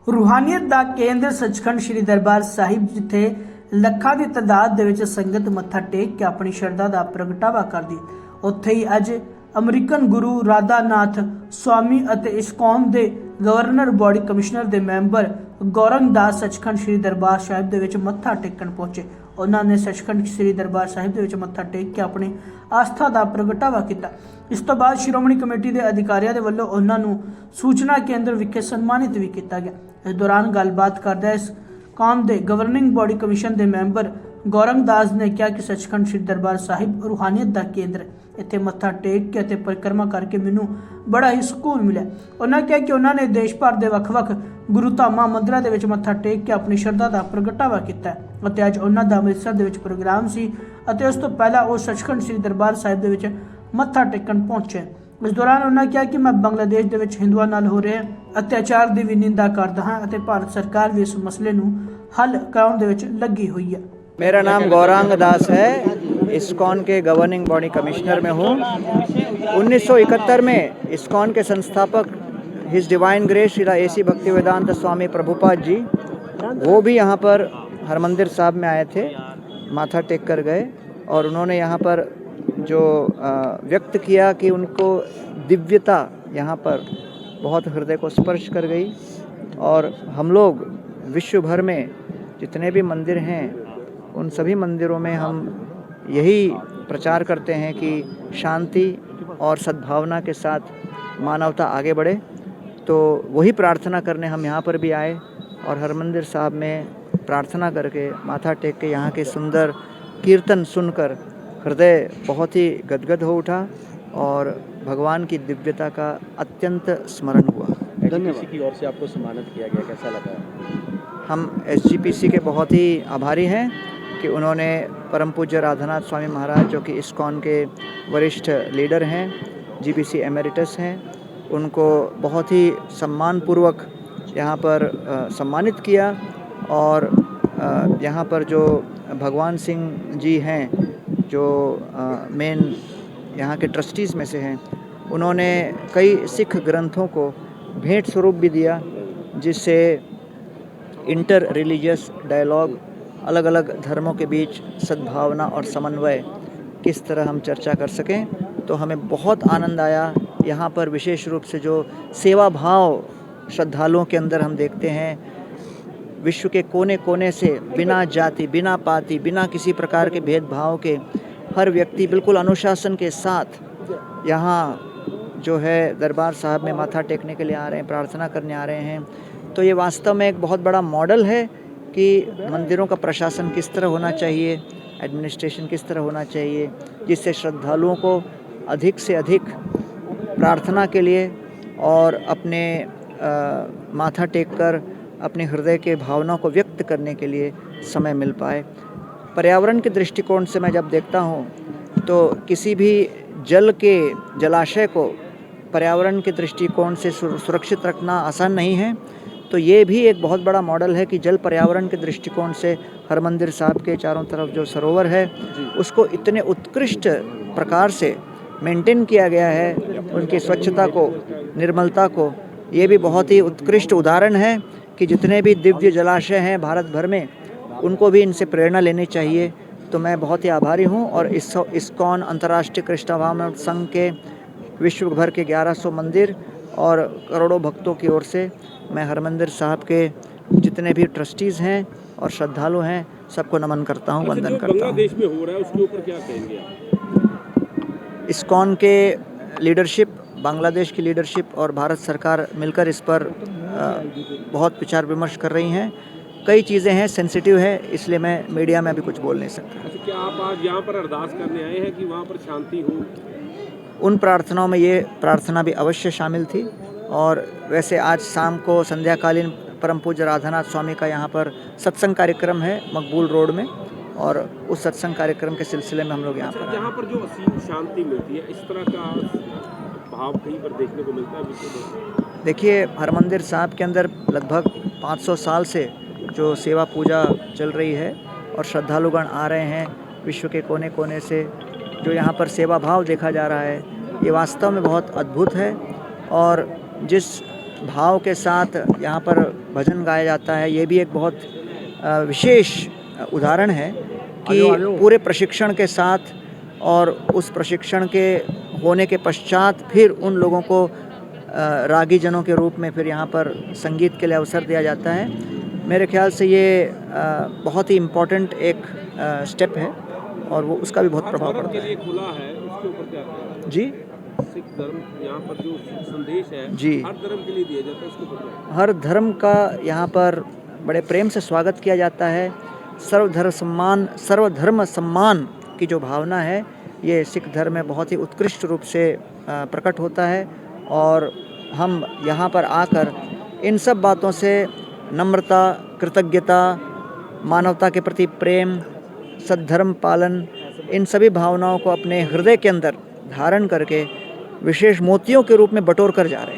रूहानीयत ਦਾ ਕੇਂਦਰ ਸੱਚਖੰਡ ਸ੍ਰੀ ਦਰਬਾਰ ਸਾਹਿਬ ਜਿੱਥੇ ਲੱਖਾਂ ਦੀ ਤਾਦਾਦ ਦੇ ਵਿੱਚ ਸੰਗਤ ਮੱਥਾ ਟੇਕ ਕੇ ਆਪਣੀ ਸ਼ਰਧਾ ਦਾ ਪ੍ਰਗਟਾਵਾ ਕਰਦੀ, ਉੱਥੇ ਹੀ ਅੱਜ ਅਮਰੀਕਨ ਗੁਰੂ ਰਾਧਾਨਾਥ ਸਵਾਮੀ ਅਤੇ ਇਸਕੌਨ ਦੇ ਗਵਰਨਰ ਬੋਡੀ ਕਮਿਸ਼ਨਰ ਦੇ ਮੈਂਬਰ ਗੌਰੰਗ ਦਾਸ ਸੱਚਖੰਡ ਸ੍ਰੀ ਦਰਬਾਰ ਸਾਹਿਬ ਦੇ ਵਿੱਚ ਮੱਥਾ ਟੇਕਣ ਪਹੁੰਚੇ। ਉਹਨਾਂ ਨੇ ਸੱਚਖੰਡ ਸ੍ਰੀ ਦਰਬਾਰ ਸਾਹਿਬ ਦੇ ਵਿੱਚ ਮੱਥਾ ਟੇਕ ਕੇ ਆਪਣੀ ਆਸਥਾ ਦਾ ਪ੍ਰਗਟਾਵਾ ਕੀਤਾ। ਇਸ ਤੋਂ ਬਾਅਦ ਸ਼੍ਰੋਮਣੀ ਕਮੇਟੀ ਦੇ ਅਧਿਕਾਰੀਆਂ ਦੇ ਵੱਲੋਂ ਉਹਨਾਂ ਨੂੰ ਸੂਚਨਾ ਕੇਂਦਰ ਵਿਖੇ ਸਨਮਾਨਿਤ ਵੀ ਕੀਤਾ ਗਿਆ। इस दौरान गलबात करदा इस कौम के गवर्निंग बॉडी कमीशन के मैंबर गौरंग दास ने कहा कि सचखंड श्री दरबार साहिब रूहानीयत का केंद्र है। इत्थे मत्था टेक के परिक्रमा करके मैनू बड़ा ही सुकून मिला। उन्होंने कहा कि उन्होंने देश भर के ਵੱਖ-ਵੱਖ गुरु धामां मंदिरां दे विच मत्था टेक के अपनी श्रद्धा का प्रगटावा किया है। अज उन्हों का अमृतसर दे विच प्रोग्राम सी अते उस तो पहला वो सचखंड श्री दरबार साहिब दे विच मत्था टेकन पहुंचे। इस दौरान उन्होंने कहा कि मैं बांग्लादेश के हिंदुओं नाल हो रहे अत्याचार की भी निंदा करता हाँ और भारत सरकार भी इस मसले नूं हल कराउण दे विच लगी हुई है। मेरा नाम गौरंग दास है, इस्कॉन के गवर्निंग बॉडी कमिश्नर में हूँ। 1971 में इस्कॉन के संस्थापक His Divine Grace Shri AC Bhaktivedanta Swami Prabhupada ji वो भी यहाँ पर हरमंदिर साहब में आए थे, माथा टेक कर गए और उन्होंने यहाँ पर जो व्यक्त किया कि उनको दिव्यता यहाँ पर बहुत हृदय को स्पर्श कर गई। और हम लोग विश्व भर में जितने भी मंदिर हैं उन सभी मंदिरों में हम यही प्रचार करते हैं कि शांति और सद्भावना के साथ मानवता आगे बढ़े। तो वही प्रार्थना करने हम यहाँ पर भी आए और हरमंदिर साहब में प्रार्थना करके माथा टेक के यहाँ के सुंदर कीर्तन सुनकर हृदय बहुत ही गदगद हो उठा और भगवान की दिव्यता का अत्यंत स्मरण हुआ। धन्यवाद। की ओर से आपको सम्मानित किया गया, कैसा लगा? हम SGPC के बहुत ही आभारी हैं कि उन्होंने परम पूज्य राधानाथ स्वामी महाराज जो कि इस्कॉन के वरिष्ठ लीडर हैं, GBC एमेरिटस हैं, उनको बहुत ही सम्मानपूर्वक यहाँ पर सम्मानित किया। और यहाँ पर जो भगवान सिंह जी हैं जो मेन यहाँ के ट्रस्टीज़ में से हैं, उन्होंने कई सिख ग्रंथों को भेंट स्वरूप भी दिया जिससे इंटर रिलीजियस डायलॉग, अलग अलग धर्मों के बीच सद्भावना और समन्वय किस तरह हम चर्चा कर सकें। तो हमें बहुत आनंद आया। यहाँ पर विशेष रूप से जो सेवा भाव श्रद्धालुओं के अंदर हम देखते हैं, विश्व के कोने कोने से बिना जाति, बिना पाति, बिना किसी प्रकार के भेदभाव के हर व्यक्ति बिल्कुल अनुशासन के साथ यहाँ जो है दरबार साहब में माथा टेकने के लिए आ रहे हैं, प्रार्थना करने आ रहे हैं। तो ये वास्तव में एक बहुत बड़ा मॉडल है कि मंदिरों का प्रशासन किस तरह होना चाहिए, एडमिनिस्ट्रेशन किस तरह होना चाहिए, जिससे श्रद्धालुओं को अधिक से अधिक प्रार्थना के लिए और अपने माथा टेक कर अपने हृदय के भावनाओं को व्यक्त करने के लिए समय मिल पाए। पर्यावरण के दृष्टिकोण से मैं जब देखता हूँ तो किसी भी जल के जलाशय को पर्यावरण के दृष्टिकोण से सुरक्षित रखना आसान नहीं है। तो ये भी एक बहुत बड़ा मॉडल है कि जल पर्यावरण के दृष्टिकोण से हरमंदिर साहब के चारों तरफ जो सरोवर है उसको इतने उत्कृष्ट प्रकार से मेंटेन किया गया है, उनकी स्वच्छता को, निर्मलता को। ये भी बहुत ही उत्कृष्ट उदाहरण है कि जितने भी दिव्य जलाशय हैं भारत भर में उनको भी इनसे प्रेरणा लेनी चाहिए। तो मैं बहुत ही आभारी हूँ और इस्कॉन अंतर्राष्ट्रीय कृष्ण संघ के विश्व भर के 1100 मंदिर और करोड़ों भक्तों की ओर से मैं हरमंदिर साहब के जितने भी ट्रस्टीज़ हैं और श्रद्धालु हैं सबको नमन करता हूँ, वंदन करता हूँ। बांग्लादेश में हो रहा है उसके ऊपर क्या कहेंगे आप? इस्कॉन के लीडरशिप, बांग्लादेश की लीडरशिप और भारत सरकार मिलकर इस पर बहुत विचार विमर्श कर रही हैं। कई चीज़ें हैं, सेंसिटिव है, इसलिए मैं मीडिया में अभी कुछ बोल नहीं सकता। अच्छा, क्या आप आज यहाँ पर अरदास करने आए हैं कि वहाँ पर शांति हो? उन प्रार्थनाओं में ये प्रार्थना भी अवश्य शामिल थी। और वैसे आज शाम को संध्याकालीन परम पूज्य राधानाथ स्वामी का यहाँ पर सत्संग कार्यक्रम है मकबूल रोड में, और उस सत्संग कार्यक्रम के सिलसिले में हम लोग यहाँ पर यहाँ पर जो असीम शांति मिलती है, इस तरह का भाव कहीं पर देखने को मिलता है विश्व में? देखिए, हरमंदिर साहब के अंदर लगभग 500 साल से जो सेवा पूजा चल रही है और श्रद्धालुगण आ रहे हैं विश्व के कोने कोने से, जो यहाँ पर सेवा भाव देखा जा रहा है, ये वास्तव में बहुत अद्भुत है। और जिस भाव के साथ यहाँ पर भजन गाया जाता है, ये भी एक बहुत विशेष उदाहरण है कि पूरे प्रशिक्षण के साथ और उस प्रशिक्षण के होने के पश्चात फिर उन लोगों को रागी जनों के रूप में फिर यहाँ पर संगीत के लिए अवसर दिया जाता है। मेरे ख्याल से ये बहुत ही इम्पोर्टेंट एक स्टेप है और वो उसका भी बहुत प्रभाव पड़ता के है। लिए खुला है, उसके ऊपर क्या कहें? जी, सिख धर्म यहाँ पर जो संदेश है जी, हर धर्म के लिए दिया जाता है, उसके ऊपर क्या कहें? हर धर्म का यहाँ पर बड़े प्रेम से स्वागत किया जाता है। सर्वधर्म सम्मान की जो भावना है ये सिख धर्म में बहुत ही उत्कृष्ट रूप से प्रकट होता है और हम यहाँ पर आकर इन सब बातों से नम्रता, कृतज्ञता, मानवता के प्रति प्रेम, सद्धर्म पालन, इन सभी भावनाओं को अपने हृदय के अंदर धारण करके विशेष मोतियों के रूप में बटोर कर जा रहे हैं।